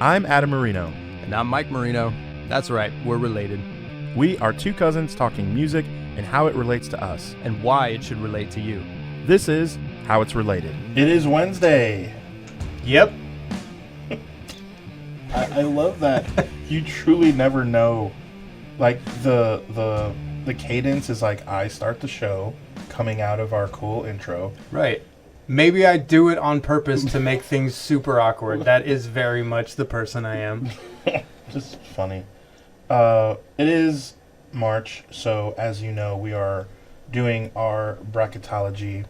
I'm Adam Marino. And I'm Mike Marino. That's right, we're related. We are two cousins talking music and how it relates to us. And why it should relate to you. This is How It's Related. It is Wednesday. Yep. I love that. You truly never know. Like, the cadence is like, I start the show coming out of our cool intro. Right. Maybe I do it on purpose to make things super awkward. That is very much the person I am. Just funny. It is March, so as you know, we are doing our bracketology,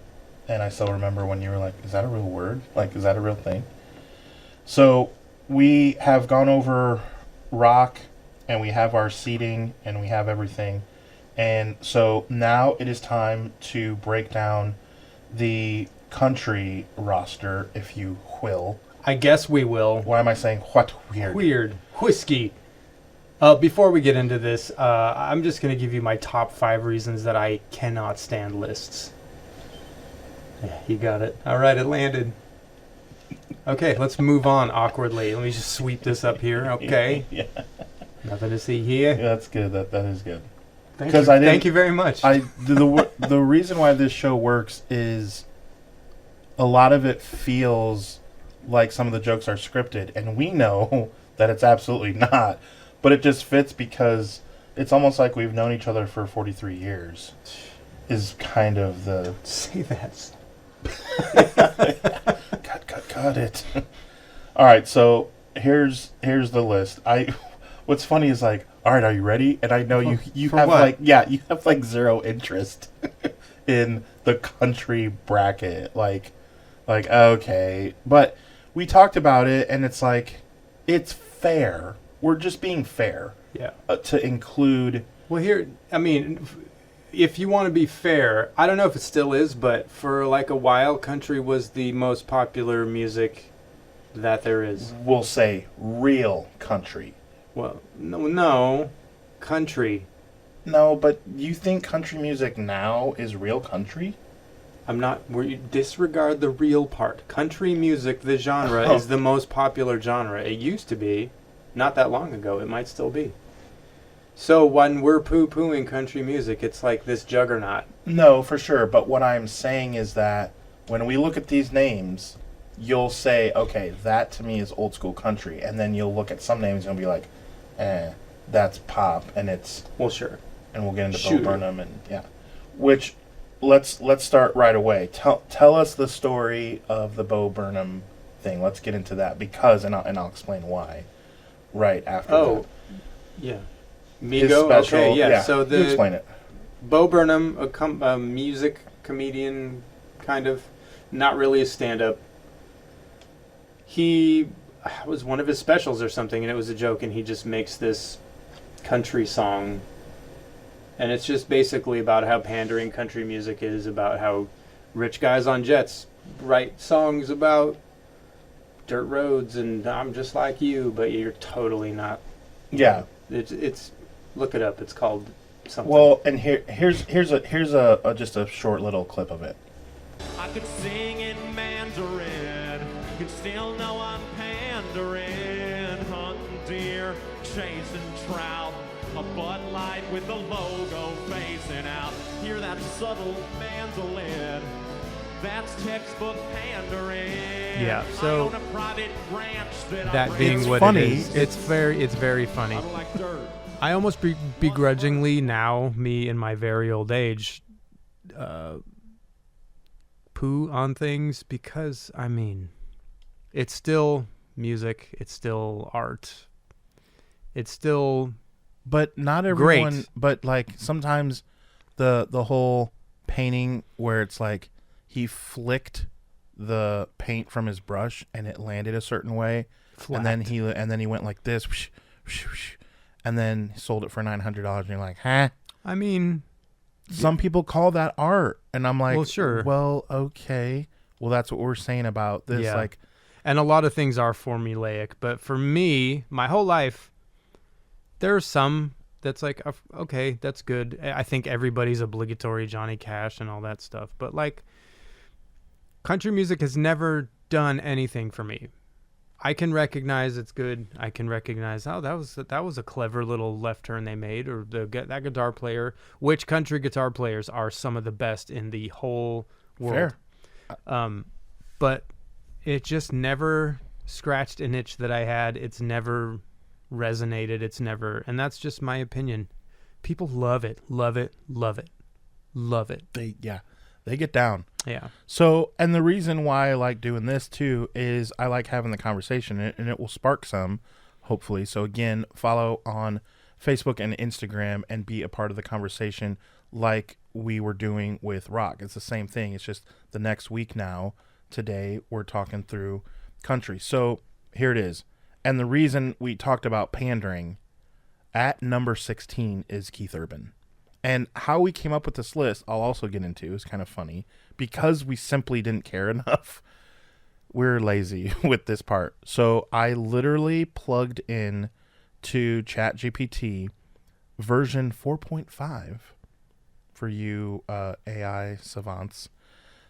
and I still remember when you were like, is that a real word? Like, is that a real thing? So we have gone over rock, and we have our seating, and we have everything. And so now it is time to break down the country roster, if you will. I guess we will. Why am I saying what weird? Weird. Whiskey. Before we get into this, I'm just going to give you my top 5 reasons that I cannot stand lists. Yeah, you got it. All right, it landed. Okay, let's move on awkwardly. Let me just sweep this up here. Okay. Yeah. Nothing to see here. Yeah, that's good. That is good. Thank you very much. The reason why this show works is a lot of it feels like some of the jokes are scripted, and we know that it's absolutely not. But it just fits because it's almost like we've known each other for 43 years. Is kind of the say that. Cut it. All right, so here's the list. What's funny is like, all right, are you ready? And I know you have what? You have like zero interest in the country bracket. Like okay, but we talked about it, and it's like it's fair. We're just being fair. Yeah. To include. Well, here, I mean, if you want to be fair, I don't know if it still is, but for like a while, country was the most popular music that there is. We'll say real country. Well, no, country. No, but you think country music now is real country? You disregard the real part. Country music, the genre, is the most popular genre. It used to be. Not that long ago. It might still be. So when we're poo-pooing country music, it's like this juggernaut. No, for sure. But what I'm saying is that when we look at these names, you'll say, okay, that to me is old school country. And then you'll look at some names and be like, that's pop. And it's... Well, sure. And we'll get into Bo Burnham and, yeah. Which, let's start right away. Tell us the story of the Bo Burnham thing. Let's get into that because, and I'll explain why. Right after that. Oh, yeah. Migo? Special, okay, yeah. Yeah. So you explain it. Bo Burnham, a music comedian, kind of, not really a stand-up. He was one of his specials or something, and it was a joke, and he just makes this country song. And it's just basically about how pandering country music is, about how rich guys on jets write songs about dirt roads and I'm just like you, but you're totally not. Yeah. It's look it up. It's called something. Well, and here's a just a short little clip of it. I could sing in Mandarin, could still know I'm pandering, hunting deer, chasing trout, a Bud Light with the logo facing out. Hear that subtle mandolin? That's textbook pandering. Yeah, so that being what funny. It is, it's very funny. I don't like dirt. I almost begrudgingly now, me in my very old age, poo on things because, I mean, it's still music, it's still art, it's still but not everyone, great. But like sometimes the whole painting where it's like he flicked the paint from his brush and it landed a certain way, and then he went like this, whoosh, whoosh, whoosh, and then sold it for $900, and you're like, huh? I mean, some people call that art, and I'm like, well, sure. Well, okay. Well, that's what we're saying about this. Yeah. Like, and a lot of things are formulaic, but for me, my whole life, there are some that's like, okay, that's good. I think everybody's obligatory Johnny Cash and all that stuff, but like, country music has never done anything for me. I can recognize it's good. I can recognize, oh, that was a clever little left turn they made, or that guitar player. Which country guitar players are some of the best in the whole world? Fair. But it just never scratched an itch that I had. It's never resonated. It's never, and that's just my opinion. People love it, love it, love it, love it. They get down. Yeah. So, and the reason why I like doing this too is I like having the conversation, and it will spark some, hopefully. So again, follow on Facebook and Instagram and be a part of the conversation like we were doing with rock. It's the same thing. It's just the next week now. Today we're talking through country. So here it is. And the reason we talked about pandering at number 16 is Keith Urban. And how we came up with this list, I'll also get into. Is kind of funny because we simply didn't care enough. We're lazy with this part. So I literally plugged in to ChatGPT version 4.5 for you AI savants.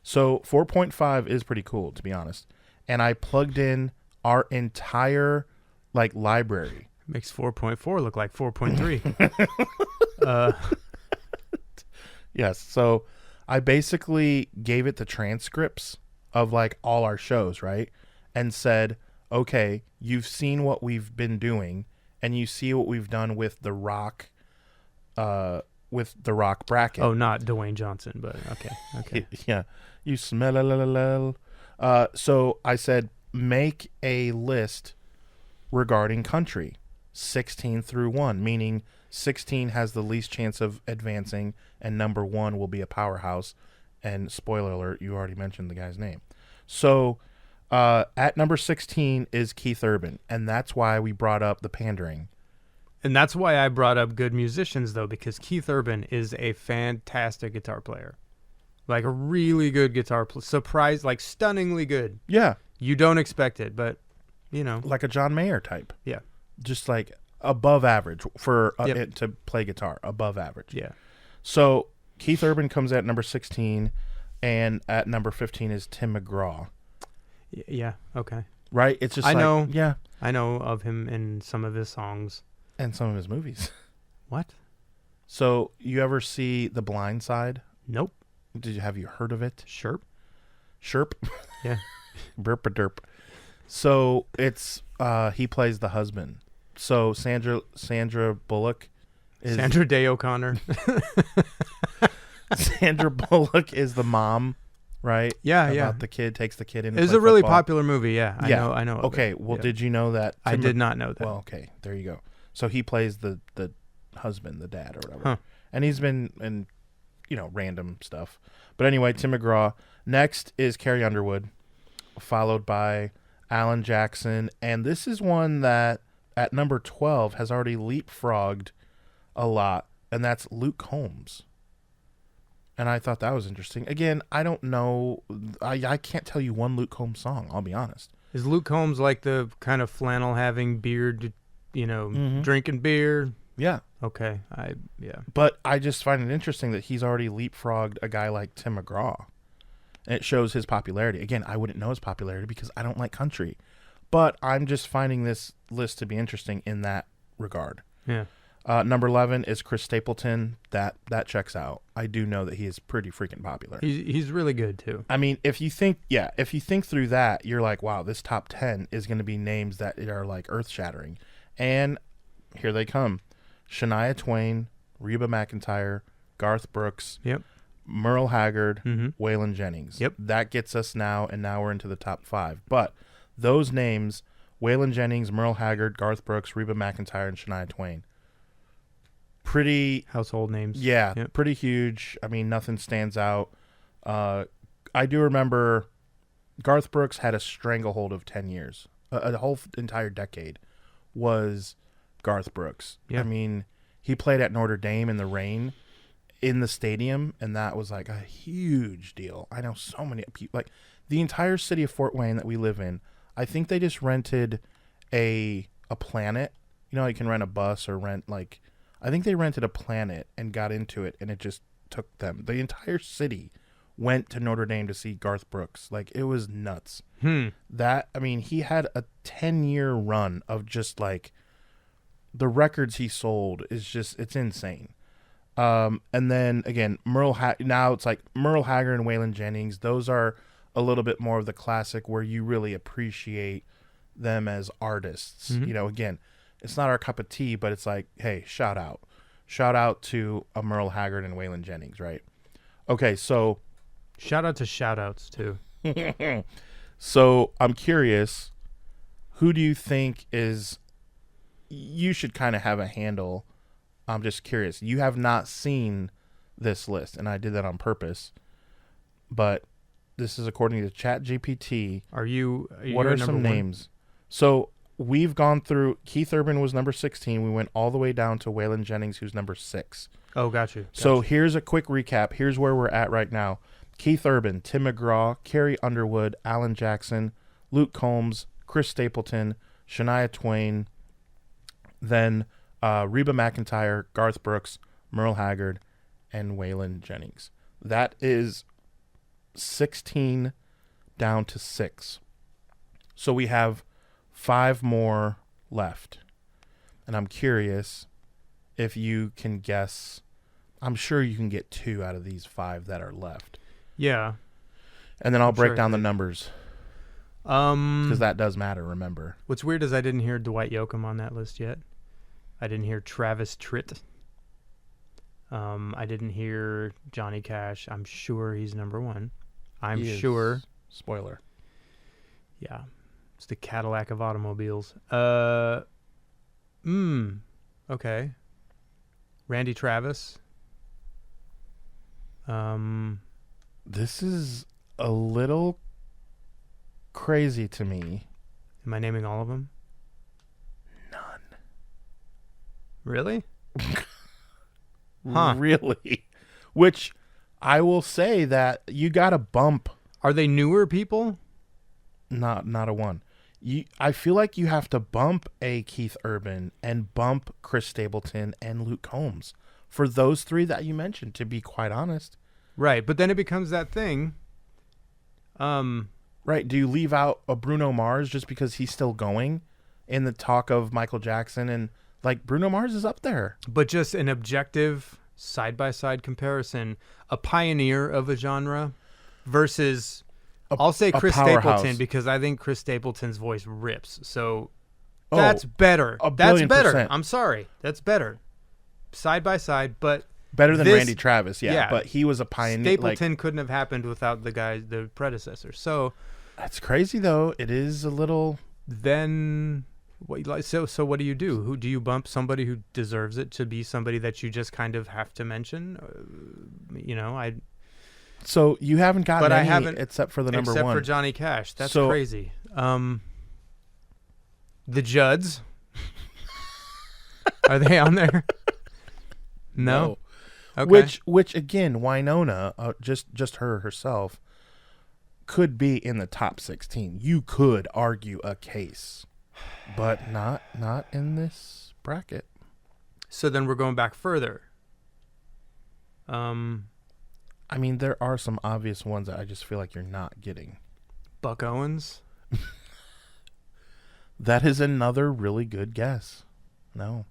So 4.5 is pretty cool, to be honest. And I plugged in our entire library. Makes 4.4 look like 4.3. Yes. So I basically gave it the transcripts of all our shows, right? And said, okay, you've seen what we've been doing, and you see what we've done with the rock bracket. Oh, not Dwayne Johnson, but okay. Yeah. You smell a. So I said, make a list regarding country, 16 through 1, meaning 16 has the least chance of advancing, and number 1 will be a powerhouse. And spoiler alert, you already mentioned the guy's name. So at number 16 is Keith Urban, and that's why we brought up the pandering. And that's why I brought up good musicians, though, because Keith Urban is a fantastic guitar player. A really good guitar player. Surprised, stunningly good. Yeah. You don't expect it, but, Like a John Mayer type. Yeah. Just above average for Yep. it to play guitar. Above average. Yeah. So Keith Urban comes at number 16, and at number 15 is Tim McGraw. Yeah, okay. Right? It's just I know. Yeah. I know of him in some of his songs. And some of his movies. What? So you ever see The Blind Side? Nope. Have you heard of it? Sherp? Sherp? Yeah. Burp-a-derp. So it's he plays the husband. So Sandra Bullock is Sandra Day O'Connor. Sandra Bullock is the mom, right? Yeah. The kid takes the kid in. It's a really popular movie, yeah. I know. Of Okay, it. well, Yeah. Did you know that? I did not know that. Well, okay, there you go. So he plays the husband, the dad, or whatever. Huh. And he's been in, random stuff. But anyway, Tim McGraw. Next is Carrie Underwood, followed by Alan Jackson. And this is one that, at number 12, has already leapfrogged a lot. And that's Luke Combs. And I thought that was interesting. Again, I don't know. I can't tell you one Luke Combs song, I'll be honest. Is Luke Combs like the kind of flannel-having beard, drinking beer? Yeah. Okay. But I just find it interesting that he's already leapfrogged a guy like Tim McGraw. And it shows his popularity. Again, I wouldn't know his popularity because I don't like country. But I'm just finding this list to be interesting in that regard. Yeah. Number 11 is Chris Stapleton. That checks out. I do know that he is pretty freaking popular. He's really good, too. I mean, if you think through that, you're like, wow, this top 10 is going to be names that are earth-shattering. And here they come. Shania Twain, Reba McEntire, Garth Brooks, Yep. Merle Haggard, Mm-hmm. Waylon Jennings. Yep. That gets us now, and now we're into the top 5. But those names, Waylon Jennings, Merle Haggard, Garth Brooks, Reba McEntire, and Shania Twain, pretty Household names. Yeah, Yep. pretty huge. I mean, nothing stands out. I do remember Garth Brooks had a stranglehold of 10 years. A whole entire decade was Garth Brooks. Yeah. I mean, he played at Notre Dame in the rain in the stadium, and that was a huge deal. I know so many people, the entire city of Fort Wayne that we live in, I think they just rented a Planet. You can rent a bus or rent, I think they rented a Planet and got into it, and it just took them. The entire city went to Notre Dame to see Garth Brooks. Like, it was nuts. That, I mean, he had a 10-year run of just like the records he sold it's insane. And then again, now it's like Merle Haggard and Waylon Jennings. Those are a little bit more of the classic where you really appreciate them as artists. You know, again, it's not our cup of tea, but it's like, hey, shout out to a Merle Haggard and Waylon Jennings, right? Okay, so shout out to shout outs too. So I'm curious, who do you think you should kind of have a handle? I'm just curious. You have not seen this list, and I did that on purpose, but this is according to ChatGPT. Are you what are some names? So we've gone through. Keith Urban was number 16. We went all the way down to Waylon Jennings, who's number 6. Oh, got you. So here's a quick recap. Here's where we're at right now. Keith Urban, Tim McGraw, Carrie Underwood, Alan Jackson, Luke Combs, Chris Stapleton, Shania Twain, then Reba McEntire, Garth Brooks, Merle Haggard, and Waylon Jennings. That is 16 down to 6. So we have 5 more left. And I'm curious if you can guess. I'm sure you can get 2 out of these 5 that are left. Yeah. And then I'll break down the numbers. Because that does matter, remember. What's weird is I didn't hear Dwight Yoakam on that list yet. I didn't hear Travis Tritt. I didn't hear Johnny Cash. I'm sure he's number 1. I'm sure. Spoiler. Yeah. It's the Cadillac of automobiles. Okay. Randy Travis. This is a little crazy to me. Am I naming all of them? None. Really? Huh. Really? Which I will say that you got to bump. Are they newer people? Not a one. I feel like you have to bump a Keith Urban and bump Chris Stapleton and Luke Combs for those 3 that you mentioned, to be quite honest. Right, but then it becomes that thing. Right, do you leave out a Bruno Mars just because he's still going in the talk of Michael Jackson? And like, Bruno Mars is up there. But just an objective side-by-side comparison, a pioneer of a genre versus... I'll say Chris Stapleton because I think Chris Stapleton's voice rips. So that's better. That's better. %. I'm sorry. That's better. Side by side, but better than Randy Travis, yeah. But he was a pioneer. Stapleton couldn't have happened without the predecessor. So that's crazy, though. It is a little. Then so what do you do? Who do you bump? Somebody who deserves it to be somebody that you just kind of have to mention? So you haven't gotten but any I haven't, except for the number 1. Except for Johnny Cash. That's crazy. The Judds. Are they on there? No. Okay. Which again, Wynonna, just herself, could be in the top 16. You could argue a case, but not in this bracket. So then we're going back further. I mean, there are some obvious ones that I just feel like you're not getting. Buck Owens? That is another really good guess. No.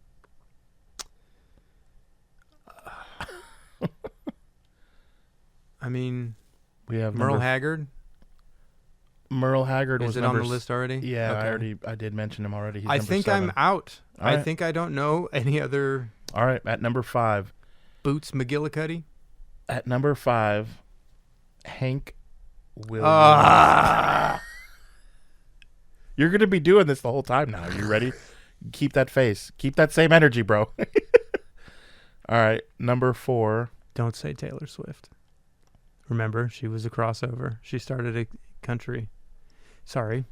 I mean, we have Merle Haggard. Merle Haggard was it on the list already? Yeah, okay. I did mention him already. He's I think 7. I'm out. All right. I think I don't know any other. All right, at number 5. Boots McGillicuddy. At number 5, Hank Williams. You're going to be doing this the whole time now. Are you ready? Keep that face. Keep that same energy, bro. All right, number 4. Don't say Taylor Swift. Remember, she was a crossover. She started a country. Sorry.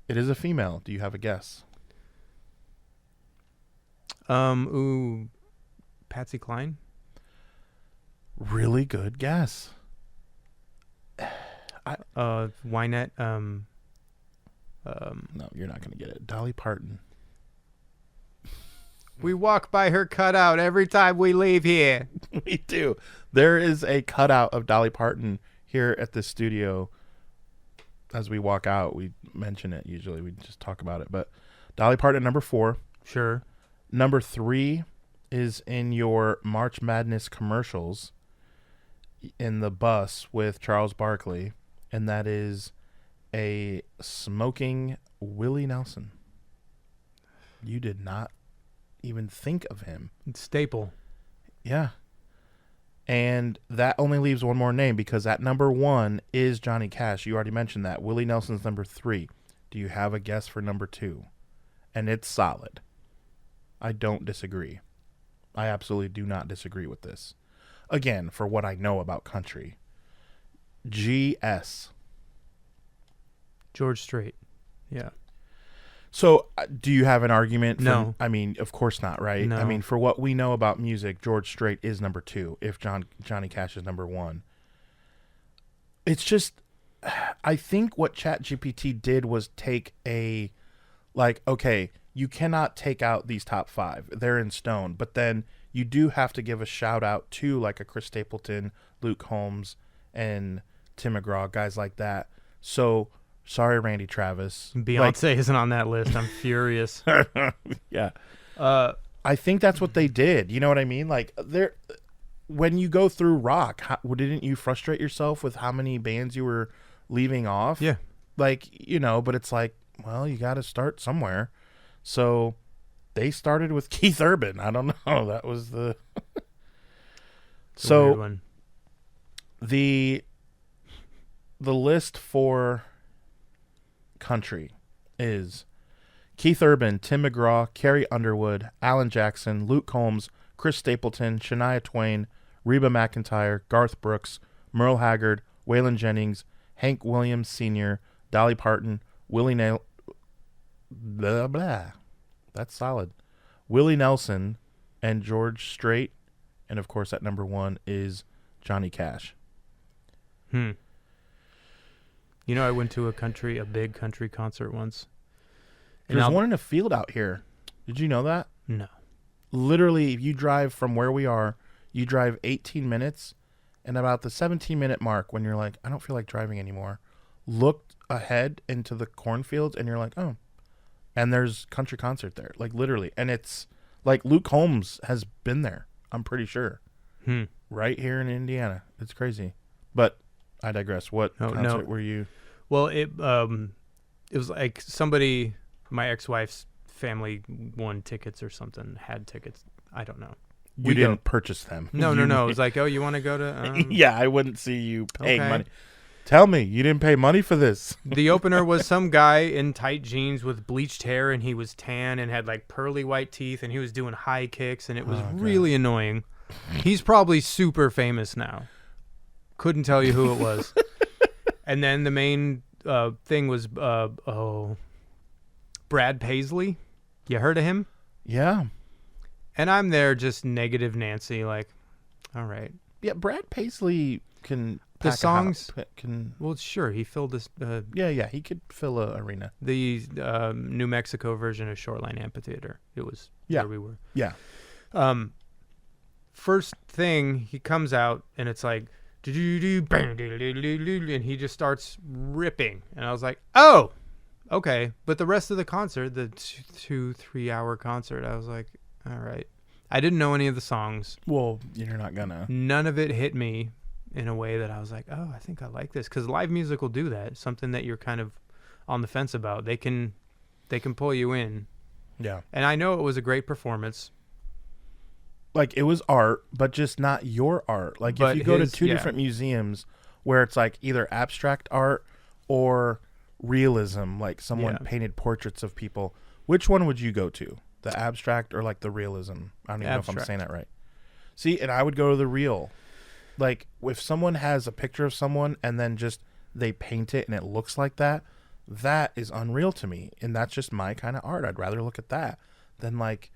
It is a female. Do you have a guess? Patsy Cline. Really good guess. Wynette. No, you're not going to get it. Dolly Parton. We walk by her cutout every time we leave here. We do. There is a cutout of Dolly Parton here at the studio. As we walk out, we mention it. Usually we just talk about it. But Dolly Parton, number 4. Sure. Number 3 is in your March Madness commercials in the bus with Charles Barkley. And that is a smoking Willie Nelson. You did not even think of him. It's staple. Yeah. And that only leaves one more name because at number 1 is Johnny Cash. You already mentioned that. Willie Nelson's number 3. Do you have a guess for number 2? And it's solid. I don't disagree. I absolutely do not disagree with this. Again, for what I know about country. GS. George Strait. Yeah. So, do you have an argument? No. I mean, of course not, right? No. I mean, for what we know about music, George Strait is number 2, if Johnny Cash is number 1. It's just, I think what ChatGPT did was take okay, you cannot take out these top 5. They're in stone. But then you do have to give a shout out to like a Chris Stapleton, Luke Combs, and Tim McGraw, guys like that. So... sorry, Randy Travis. Beyonce isn't on that list. I'm furious. Yeah. I think that's what they did. You know what I mean? Like, when you go through rock, didn't you frustrate yourself with how many bands you were leaving off? Yeah. Like, but it's like, well, you got to start somewhere. So they started with Keith Urban. I don't know. That was the... So weird one. The list for... country is Keith Urban, Tim McGraw, Carrie Underwood, Alan Jackson, Luke Combs, Chris Stapleton, Shania Twain, Reba McEntire, Garth Brooks, Merle Haggard, Waylon Jennings, Hank Williams Sr., Dolly Parton, blah blah. That's solid. Willie Nelson and George Strait, and of course at number 1 is Johnny Cash. I went to a big country concert once. There's one in a field out here. Did you know that? No. Literally, if you drive from where we are, you drive 18 minutes, and about the 17-minute mark, when you're like, I don't feel like driving anymore, look ahead into the cornfields, and you're like, oh. And there's country concert there, like literally. And it's like Luke Combs has been there, I'm pretty sure. Right here in Indiana. It's crazy. But I digress. What concert were you? Well, it was like somebody, my ex-wife's family won tickets or something, had tickets. I don't know. You didn't purchase them. No. It was like, oh, you want to go to... yeah, I wouldn't see you paying money. Tell me, you didn't pay money for this. The opener was some guy in tight jeans with bleached hair, and he was tan and had like pearly white teeth, and he was doing high kicks, and it was really annoying. He's probably super famous now. Couldn't tell you who it was. And then the main thing was, Brad Paisley. You heard of him? Yeah. And I'm there just negative Nancy, like, all right. Yeah, Brad Paisley can... The songs... can. Well, sure, he filled this... yeah, he could fill a arena. The New Mexico version of Shoreline Amphitheater. It was where we were. Yeah. First thing, he comes out, and it's like... and he just starts ripping. And I was like, oh, okay. But the rest of the concert, the 2-3 hour concert, I was like, all right. I didn't know any of the songs. Well, you're not gonna. None of it hit me in a way that I was like, oh, I think I like this. Because live music will do that. Something that you're kind of on the fence about. They can pull you in. Yeah. And I know it was a great performance. Like, it was art, but just not your art. Like, if you go to two different museums where it's like either abstract art or realism, like someone painted portraits of people, which one would you go to? The abstract or like the realism? I don't even know if I'm saying that right. See, and I would go to the real. Like, if someone has a picture of someone and then just they paint it and it looks like that, that is unreal to me. And that's just my kind of art. I'd rather look at that than like...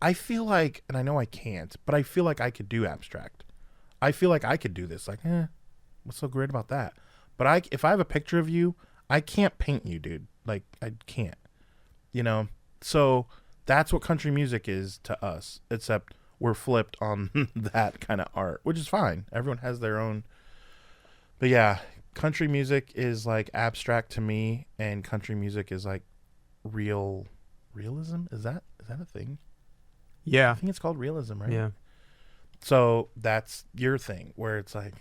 I feel like, and I know I can't, but I feel like I could do abstract. I feel like I could do this. Like, what's so great about that? But if I have a picture of you, I can't paint you, dude. Like, I can't. So That's what country music is to us, except we're flipped on that kind of art, which is fine. Everyone has their own. But yeah, country music is like abstract to me, and country music is like realism. Is that a thing? Yeah. I think it's called realism, right? Yeah. So that's your thing, where it's like,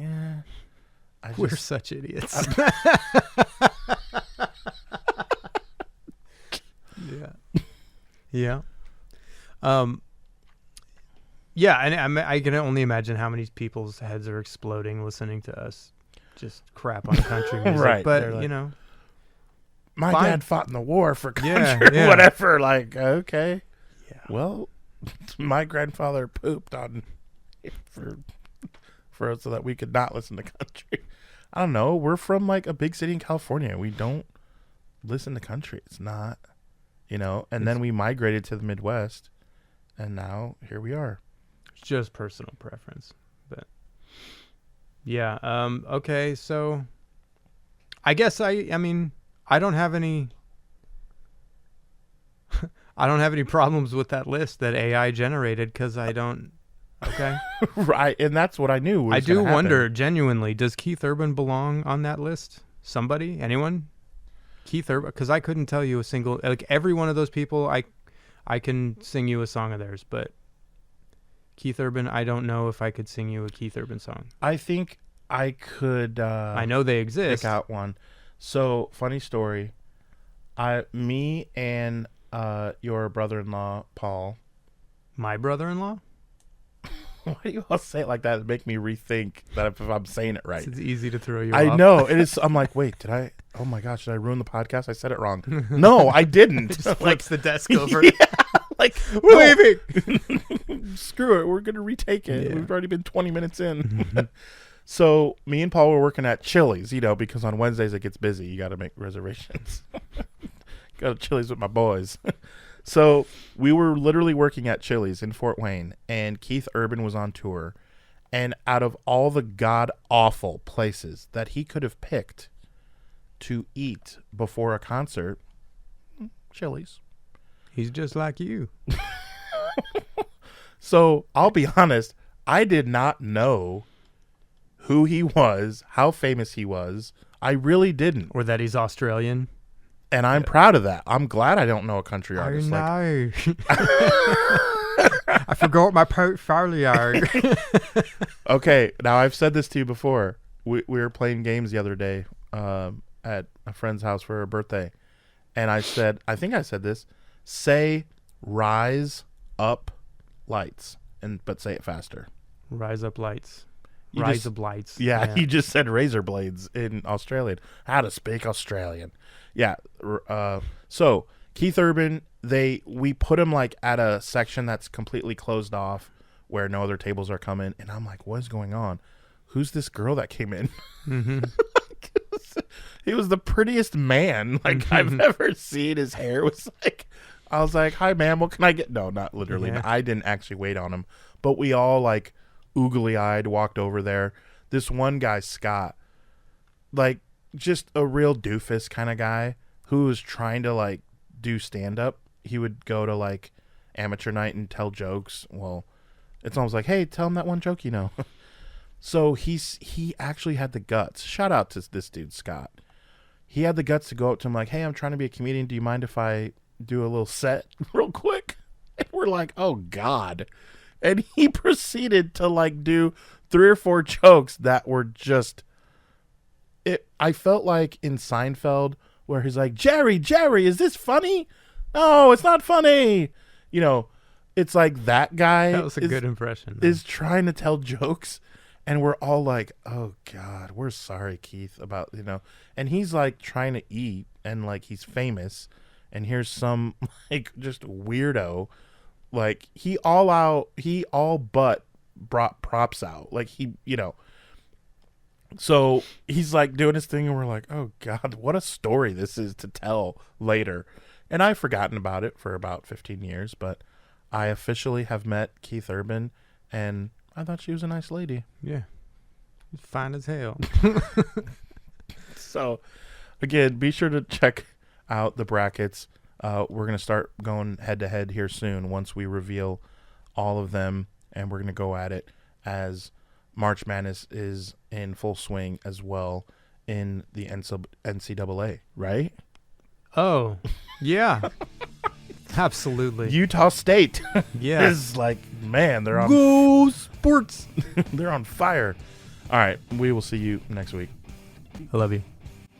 We're such idiots. Yeah. Yeah. Yeah, and I can only imagine how many people's heads are exploding listening to us just crap on country music. Right. But, Like, you know. my fine. dad fought in the war for country, Yeah. whatever. Like, okay. Yeah. Well, my grandfather pooped on for so that we could not listen to country. I don't know. We're from like a big city in California. We don't listen to country. It's not, and then we migrated to the Midwest, and now here we are. It's just personal preference. But yeah. Okay, so I guess I mean, I don't have any problems with that list that AI generated, because I don't. Okay. Right, and that's what I knew was I do gonna happen. wonder, genuinely, does Keith Urban belong on that list? Somebody? Anyone? Keith Urban? Because I couldn't tell you a single, like every one of those people, I can sing you a song of theirs, but Keith Urban, I don't know if I could sing you a Keith Urban song. I think I could. I know they exist. Pick out one. So, funny story. Me and your brother-in-law, Paul. My brother-in-law? Why do you all say it like that? It make me rethink that if I'm saying it right. It's easy to throw you I off. know. It is. I'm like, wait, did I? Oh my gosh, did I ruin the podcast? I said it wrong. No, I didn't. Just flips the desk over. Yeah, like, We're leaving. Screw it. We're going to retake it. Yeah. We've already been 20 minutes in. So me and Paul were working at Chili's, because on Wednesdays it gets busy. You got to make reservations. Go to Chili's with my boys. So we were literally working at Chili's in Fort Wayne, and Keith Urban was on tour. And out of all the god-awful places that he could have picked to eat before a concert, Chili's. He's just like you. So I'll be honest, I did not know who he was, how famous he was. I really didn't. Or that he's Australian. And I'm proud of that. I'm glad I don't know a country artist. I know. I forgot my portfolio. Okay, now I've said this to you before. We were playing games the other day at a friend's house for her birthday. And I think I said this, say rise up lights, but say it faster. Rise up lights. You Rise just- up lights. Yeah, he just said razor blades in Australian. How to speak Australian. Yeah. So Keith Urban, we put him like at a section that's completely closed off where no other tables are coming, and I'm like, what is going on? Who's this girl that came in? Mm-hmm. He was the prettiest man like I've ever seen. His hair was like, I was like, hi ma'am, what can I get? No, not literally. Yeah. I didn't actually wait on him, but we all like oogly eyed walked over there. This one guy, Scott, like just a real doofus kind of guy who was trying to like do stand up. He would go to like amateur night and tell jokes. Well, it's almost like, hey, tell him that one joke, So he actually had the guts. Shout out to this dude, Scott. He had the guts to go up to him like, hey, I'm trying to be a comedian. Do you mind if I do a little set real quick? And we're like, oh God. And he proceeded to like do 3 or 4 jokes that were just, I felt like in Seinfeld where he's like, Jerry, is this funny? No, it's not funny. It's like that guy That was a good impression. is trying to tell jokes, and we're all like, oh God, we're sorry, Keith, about, and he's like trying to eat, and like he's famous, and here's some like just weirdo, like he all but brought props out, like he, so he's like doing his thing, and we're like, oh God, what a story this is to tell later. And I've forgotten about it for about 15 years, but I officially have met Keith Urban, and I thought she was a nice lady. Yeah. Fine as hell. So, again, be sure to check out the brackets. We're going to start going head to head here soon once we reveal all of them, and we're going to go at it as March Madness is in full swing as well in the NCAA, right? Oh, yeah. Absolutely. Utah State Yeah. is like, man, they're on Go sports. they're on fire. All right, we will see you next week. I love you.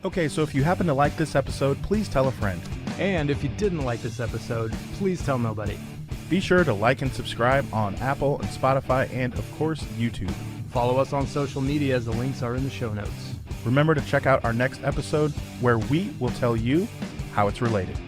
Okay, so if you happen to like this episode, please tell a friend. And if you didn't like this episode, please tell nobody. Be sure to like and subscribe on Apple and Spotify and, of course, YouTube. Follow us on social media as the links are in the show notes. Remember to check out our next episode where we will tell you how it's related.